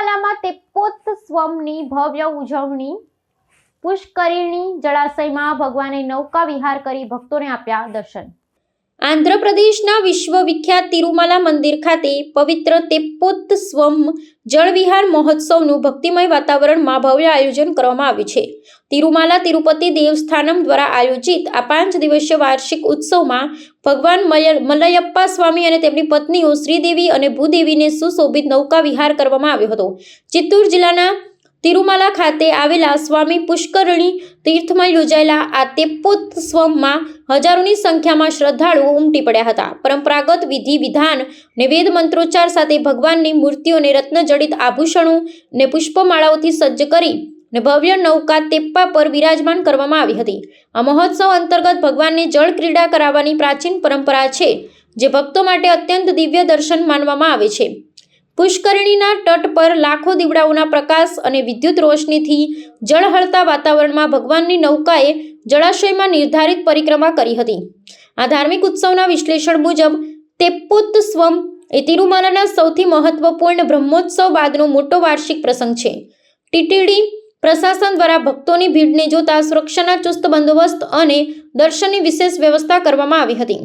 તિરુમાલામાં તેપ્પોત્સવમની ભવ્ય ઉજવણી। પુષ્કરિણી જળાશયમાં ભગવાને નૌકા વિહાર કરી ભક્તોને આપ્યા દર્શન। આંધ્રપ્રદેશના વિશ્વવિખ્યાત તિરુમાલા મંદિર ખાતે પવિત્ર તેપ્પોત્સવમ જળવિહાર મહોત્સવનું ભક્તિમય વાતાવરણમાં ભવ્ય આયોજન કરવામાં આવ્યું છે। તિરુમાલા તિરુપતિ દેવસ્થાનમ દ્વારા આયોજિત આ 5 દિવસીય વાર્ષિક ઉત્સવમાં ભગવાન મલયપ્પા સ્વામી અને તેમની પત્નીઓ શ્રીદેવી અને ભૂદેવીને સુશોભિત નૌકા વિહાર કરવામાં આવ્યો હતો। ચિત્તૂર જિલ્લાના તિરુમાલા ખાતે આવેલા સ્વામી પુષ્કરણી તીર્થમાં યોજાયેલા આ તેપ્પોત્સવમાં હજારોની સંખ્યામાં શ્રદ્ધાળુઓ ઉમટી પડ્યા હતા। પરંપરાગત વિધિ વિધાન અને વેદ મંત્રોચ્ચાર સાથે ભગવાનની મૂર્તિઓને રત્નજડિત આભૂષણો અને પુષ્પમાળાઓથી સજ્જ કરી અને ભવ્ય નૌકા તેપ્પા પર વિરાજમાન કરવામાં આવી હતી। આ મહોત્સવ અંતર્ગત ભગવાનને જળ ક્રીડા કરાવવાની પ્રાચીન પરંપરા છે, જે ભક્તો માટે અત્યંત દિવ્ય દર્શન માનવામાં આવે છે। પુષ્કરિણીના તટ પર લાખો દીવડાઓના પ્રકાશ અને વિદ્યુત રોશનીથી જળહળતા વાતાવરણમાં ભગવાનની નૌકાએ જળાશયમાં નિર્ધારિત પરિક્રમા કરી હતી। આ ધાર્મિક ઉત્સવના વિશ્લેષણ મુજબ તેપ્પોત્સવમ એ તિરુમાલાના સૌથી મહત્વપૂર્ણ બ્રહ્મોત્સવ બાદનો મોટો વાર્ષિક પ્રસંગ છે। ટીટીડી પ્રશાસન દ્વારા ભક્તોની ભીડને જોતા સુરક્ષાના ચુસ્ત બંદોબસ્ત અને દર્શનની વિશેષ વ્યવસ્થા કરવામાં આવી હતી।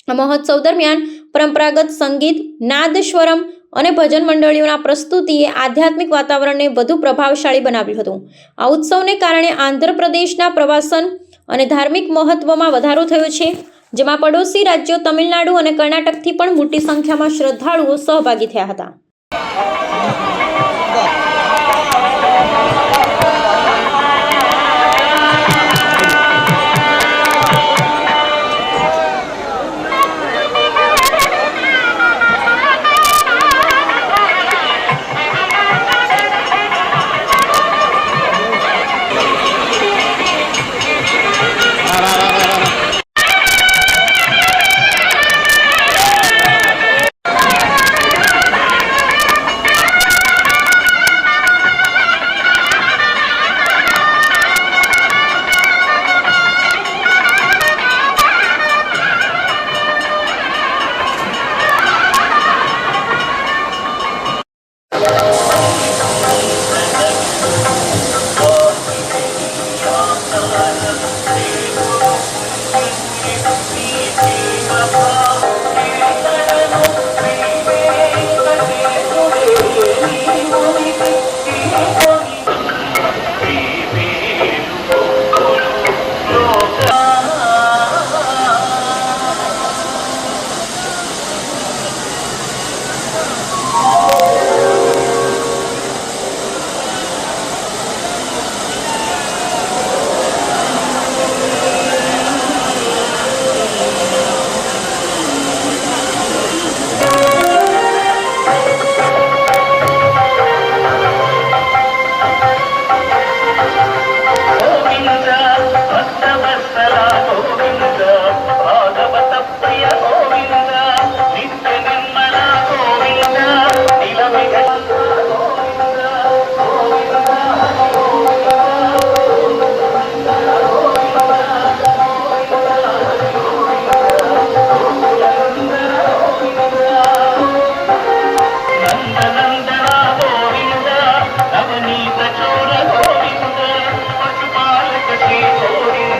આ મહોત્સવ દરમિયાન પરંપરાગત સંગીત, નાદસ્વરમ અને ભજન મંડળીઓના પ્રસ્તુતિએ આધ્યાત્મિક વાતાવરણને વધુ પ્રભાવશાળી બનાવ્યું હતું। આ ઉત્સવને કારણે આંધ્રપ્રદેશના પ્રવાસન અને ધાર્મિક મહત્વમાં વધારો થયો છે, જેમાં પડોશી રાજ્યો તમિલનાડુ અને કર્ણાટકથી પણ મોટી સંખ્યામાં શ્રદ્ધાળુઓ સહભાગી થયા હતા।